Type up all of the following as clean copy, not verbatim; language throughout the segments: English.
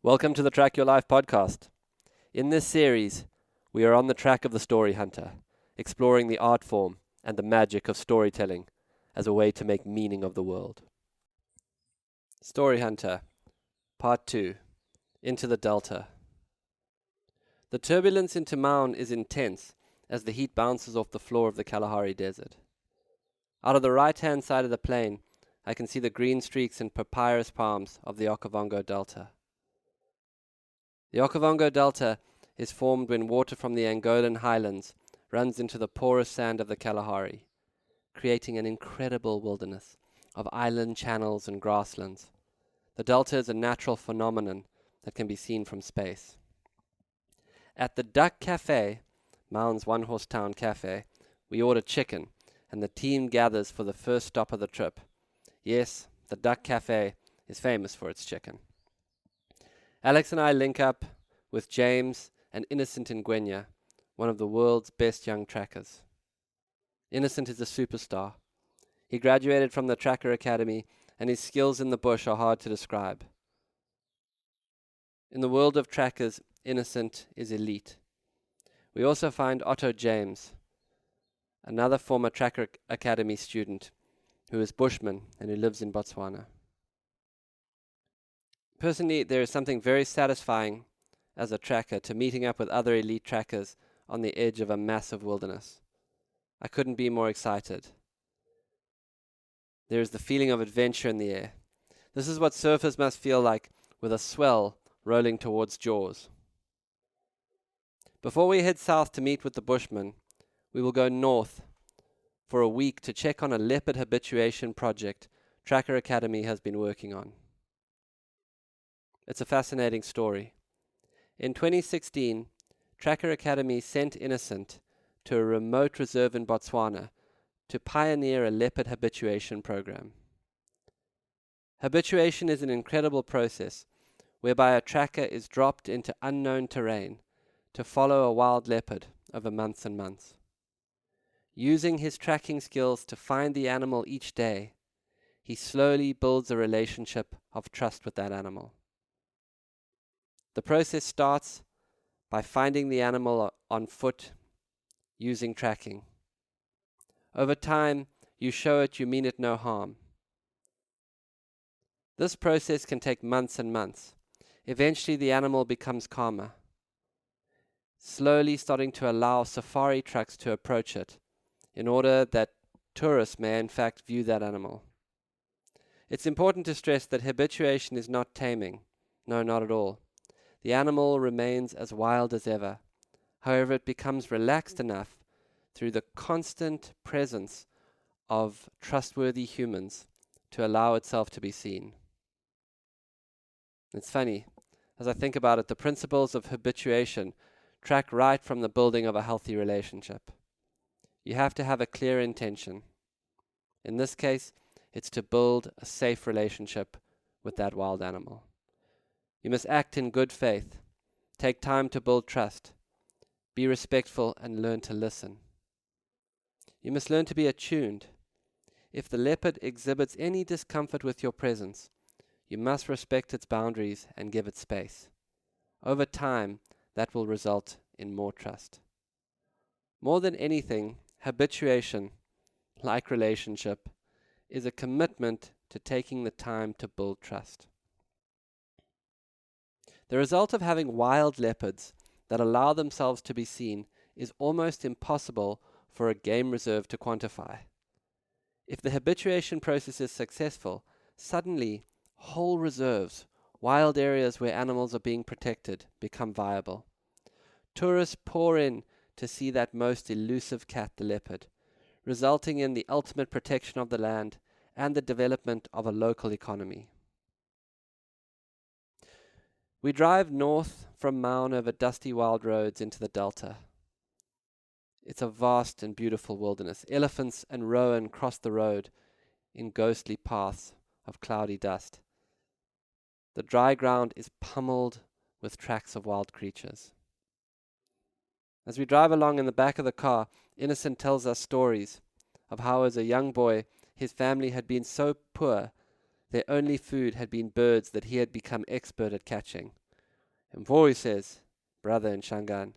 Welcome to the Track Your Life podcast. In this series, we are on the track of the story hunter, exploring the art form and the magic of storytelling as a way to make meaning of the world. Story Hunter, Part 2, Into the Delta. The turbulence into Maun is intense as the heat bounces off the floor of the Kalahari Desert. Out of the right-hand side of the plain, I can see the green streaks and papyrus palms of the Okavango Delta. The Okavango Delta is formed when water from the Angolan highlands runs into the porous sand of the Kalahari, creating an incredible wilderness of island channels and grasslands. The delta is a natural phenomenon that can be seen from space. At the Duck Cafe, Maun's one-horse town cafe, we order chicken, and the team gathers for the first stop of the trip. Yes, the Duck Cafe is famous for its chicken. Alex and I link up with James and Innocent Ngwenya, one of the world's best young trackers. Innocent is a superstar. He graduated from the Tracker Academy, and his skills in the bush are hard to describe. In the world of trackers, Innocent is elite. We also find Otto James, another former Tracker Academy student who is Bushman and who lives in Botswana. Personally, there is something very satisfying as a tracker to meeting up with other elite trackers on the edge of a massive wilderness. I couldn't be more excited. There is the feeling of adventure in the air. This is what surfers must feel like with a swell rolling towards Jaws. Before we head south to meet with the Bushman, we will go north for a week to check on a leopard habituation project Tracker Academy has been working on. It's a fascinating story. In 2016, Tracker Academy sent Innocent to a remote reserve in Botswana to pioneer a leopard habituation program. Habituation is an incredible process whereby a tracker is dropped into unknown terrain to follow a wild leopard over months and months. Using his tracking skills to find the animal each day, he slowly builds a relationship of trust with that animal. The process starts by finding the animal on foot using tracking. Over time, you show it you mean it no harm. This process can take months and months. Eventually, the animal becomes calmer, slowly starting to allow safari trucks to approach it in order that tourists may in fact view that animal. It's important to stress that habituation is not taming. No, not at all. The animal remains as wild as ever. However, it becomes relaxed enough through the constant presence of trustworthy humans to allow itself to be seen. It's funny, as I think about it, the principles of habituation track right from the building of a healthy relationship. You have to have a clear intention. In this case, it's to build a safe relationship with that wild animal. You must act in good faith, take time to build trust, be respectful and learn to listen. You must learn to be attuned. If the leopard exhibits any discomfort with your presence, you must respect its boundaries and give it space. Over time, that will result in more trust. More than anything, habituation, like relationship, is a commitment to taking the time to build trust. The result of having wild leopards that allow themselves to be seen is almost impossible for a game reserve to quantify. If the habituation process is successful, suddenly whole reserves, wild areas where animals are being protected, become viable. Tourists pour in to see that most elusive cat, the leopard, resulting in the ultimate protection of the land and the development of a local economy. We drive north from Maun over dusty wild roads into the delta. It's a vast and beautiful wilderness. Elephants and roan cross the road in ghostly paths of cloudy dust. The dry ground is pummeled with tracks of wild creatures. As we drive along in the back of the car, Innocent tells us stories of how as a young boy his family had been so poor their only food had been birds that he had become expert at catching. Mvoi says, brother in Shangaan,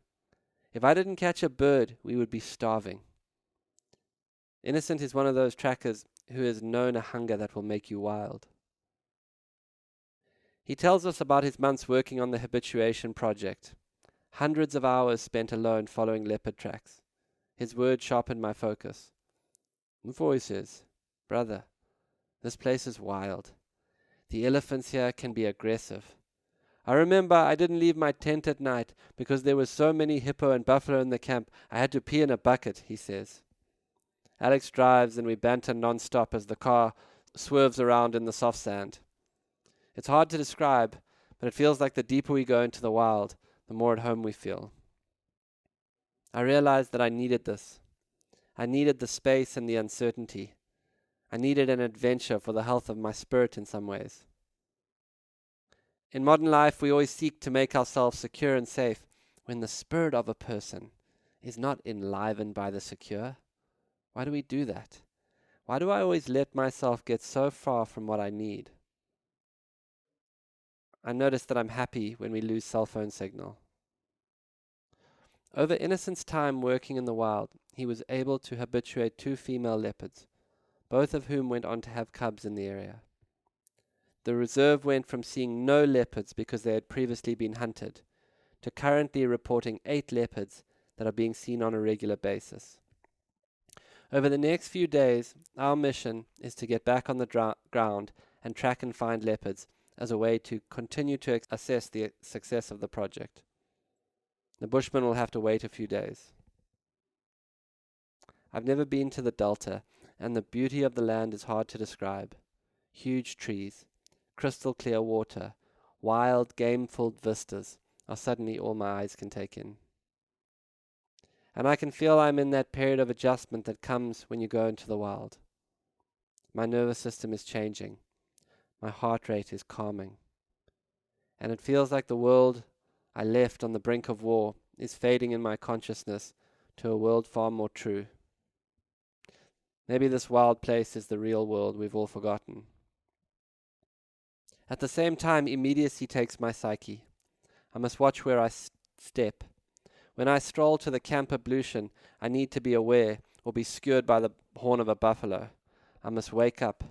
if I didn't catch a bird, we would be starving. Innocent is one of those trackers who has known a hunger that will make you wild. He tells us about his months working on the habituation project. Hundreds of hours spent alone following leopard tracks. His words sharpened my focus. Mvoi says, brother, this place is wild. The elephants here can be aggressive. I remember I didn't leave my tent at night because there were so many hippo and buffalo in the camp. I had to pee in a bucket, he says. Alex drives and we banter non-stop as the car swerves around in the soft sand. It's hard to describe, but it feels like the deeper we go into the wild, the more at home we feel. I realized that I needed this. I needed the space and the uncertainty. I needed an adventure for the health of my spirit in some ways. In modern life, we always seek to make ourselves secure and safe when the spirit of a person is not enlivened by the secure. Why do we do that? Why do I always let myself get so far from what I need? I notice that I'm happy when we lose cell phone signal. Over Innocent's time working in the wild, he was able to habituate 2 female leopards, both of whom went on to have cubs in the area. The reserve went from seeing no leopards because they had previously been hunted, to currently reporting 8 leopards that are being seen on a regular basis. Over the next few days, our mission is to get back on the ground and track and find leopards as a way to continue to assess the success of the project. The Bushman will have to wait a few days. I've never been to the Delta, and the beauty of the land is hard to describe. Huge trees, crystal clear water, wild game-filled vistas are suddenly all my eyes can take in. And I can feel I'm in that period of adjustment that comes when you go into the wild. My nervous system is changing. My heart rate is calming. And it feels like the world I left on the brink of war is fading in my consciousness to a world far more true. Maybe this wild place is the real world we've all forgotten. At the same time, immediacy takes my psyche. I must watch where I step. When I stroll to the camp ablution, I need to be aware or be skewered by the horn of a buffalo. I must wake up.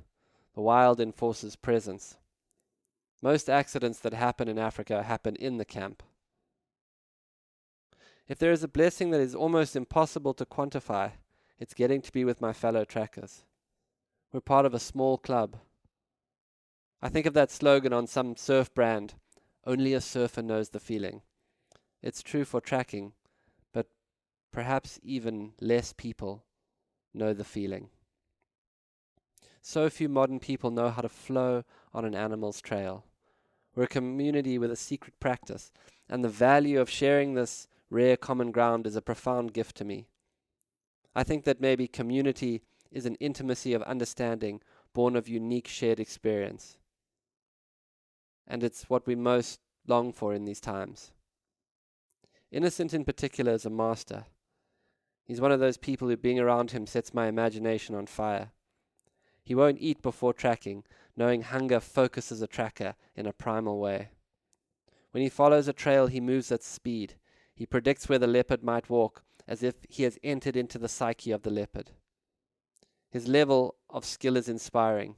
The wild enforces presence. Most accidents that happen in Africa happen in the camp. If there is a blessing that is almost impossible to quantify, it's getting to be with my fellow trackers. We're part of a small club. I think of that slogan on some surf brand, only a surfer knows the feeling. It's true for tracking, but perhaps even less people know the feeling. So few modern people know how to flow on an animal's trail. We're a community with a secret practice, and the value of sharing this rare common ground is a profound gift to me. I think that maybe community is an intimacy of understanding born of unique shared experience. And it's what we most long for in these times. Innocent in particular is a master. He's one of those people who being around him sets my imagination on fire. He won't eat before tracking, knowing hunger focuses a tracker in a primal way. When he follows a trail, he moves at speed. He predicts where the leopard might walk, as if he has entered into the psyche of the leopard. His level of skill is inspiring.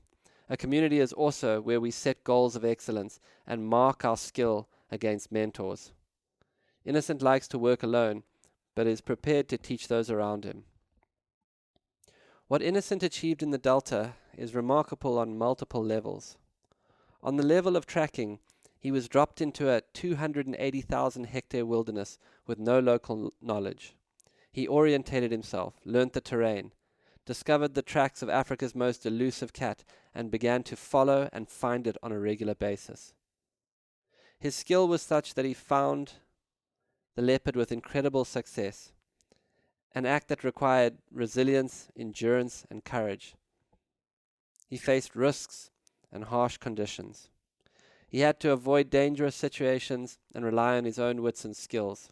A community is also where we set goals of excellence and mark our skill against mentors. Innocent likes to work alone, but is prepared to teach those around him. What Innocent achieved in the Delta is remarkable on multiple levels. On the level of tracking, he was dropped into a 280,000 hectare wilderness with no local knowledge. He orientated himself, learnt the terrain, discovered the tracks of Africa's most elusive cat, and began to follow and find it on a regular basis. His skill was such that he found the leopard with incredible success, an act that required resilience, endurance, and courage. He faced risks and harsh conditions. He had to avoid dangerous situations and rely on his own wits and skills.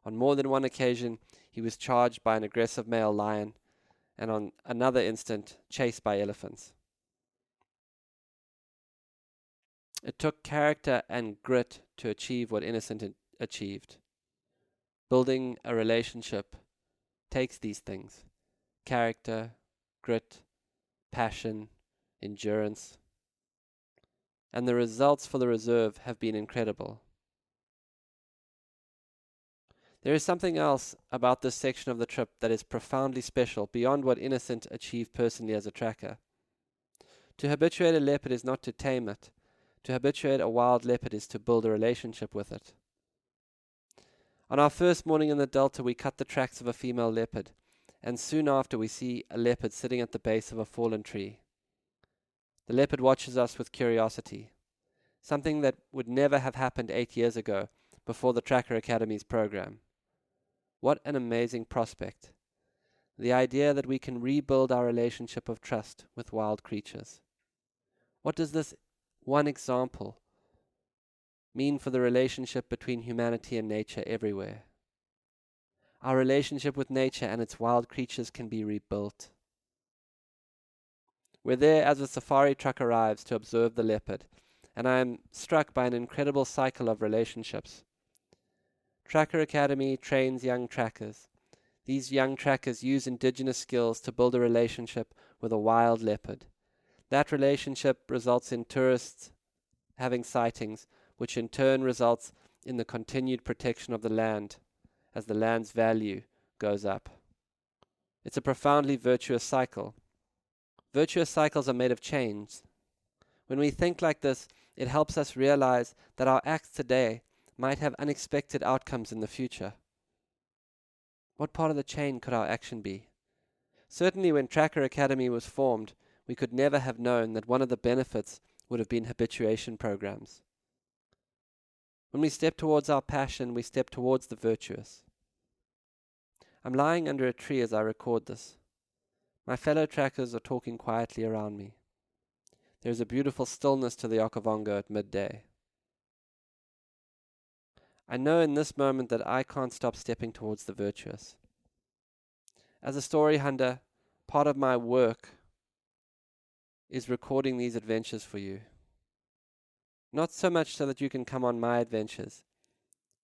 On more than one occasion, he was charged by an aggressive male lion, and on another instant, chased by elephants. It took character and grit to achieve what Innocent achieved. Building a relationship takes these things: character, grit, passion, endurance. And the results for the reserve have been incredible. There is something else about this section of the trip that is profoundly special beyond what Innocent achieved personally as a tracker. To habituate a leopard is not to tame it. To habituate a wild leopard is to build a relationship with it. On our first morning in the Delta, we cut the tracks of a female leopard, and soon after we see a leopard sitting at the base of a fallen tree. The leopard watches us with curiosity, something that would never have happened 8 years ago, before the Tracker Academy's program. What an amazing prospect. The idea that we can rebuild our relationship of trust with wild creatures. What does this one example mean for the relationship between humanity and nature everywhere? Our relationship with nature and its wild creatures can be rebuilt. We're there as a safari truck arrives to observe the leopard, and I am struck by an incredible cycle of relationships. Tracker Academy trains young trackers. These young trackers use indigenous skills to build a relationship with a wild leopard. That relationship results in tourists having sightings, which in turn results in the continued protection of the land as the land's value goes up. It's a profoundly virtuous cycle. Virtuous cycles are made of chains. When we think like this, it helps us realize that our acts today might have unexpected outcomes in the future. What part of the chain could our action be? Certainly when Tracker Academy was formed, we could never have known that one of the benefits would have been habituation programs. When we step towards our passion, we step towards the virtuous. I'm lying under a tree as I record this. My fellow trackers are talking quietly around me. There is a beautiful stillness to the Okavango at midday. I know in this moment that I can't stop stepping towards the virtuous. As a story hunter, part of my work is recording these adventures for you. Not so much so that you can come on my adventures,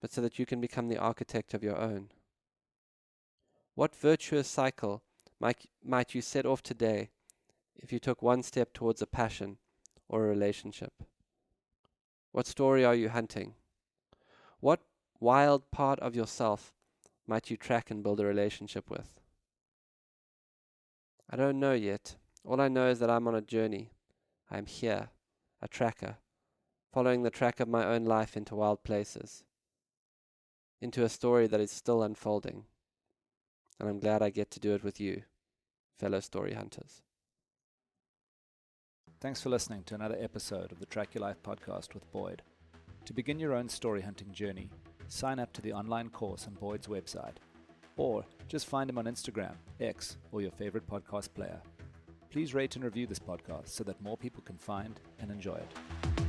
but so that you can become the architect of your own. What virtuous cycle might you set off today if you took one step towards a passion or a relationship? What story are you hunting? What wild part of yourself might you track and build a relationship with? I don't know yet. All I know is that I'm on a journey. I am here, a tracker, following the track of my own life into wild places, into a story that is still unfolding. And I'm glad I get to do it with you, fellow story hunters. Thanks for listening to another episode of the Track Your Life podcast with Boyd. To begin your own story hunting journey, sign up to the online course on Boyd's website, or just find him on Instagram, X, or your favorite podcast player. Please rate and review this podcast so that more people can find and enjoy it.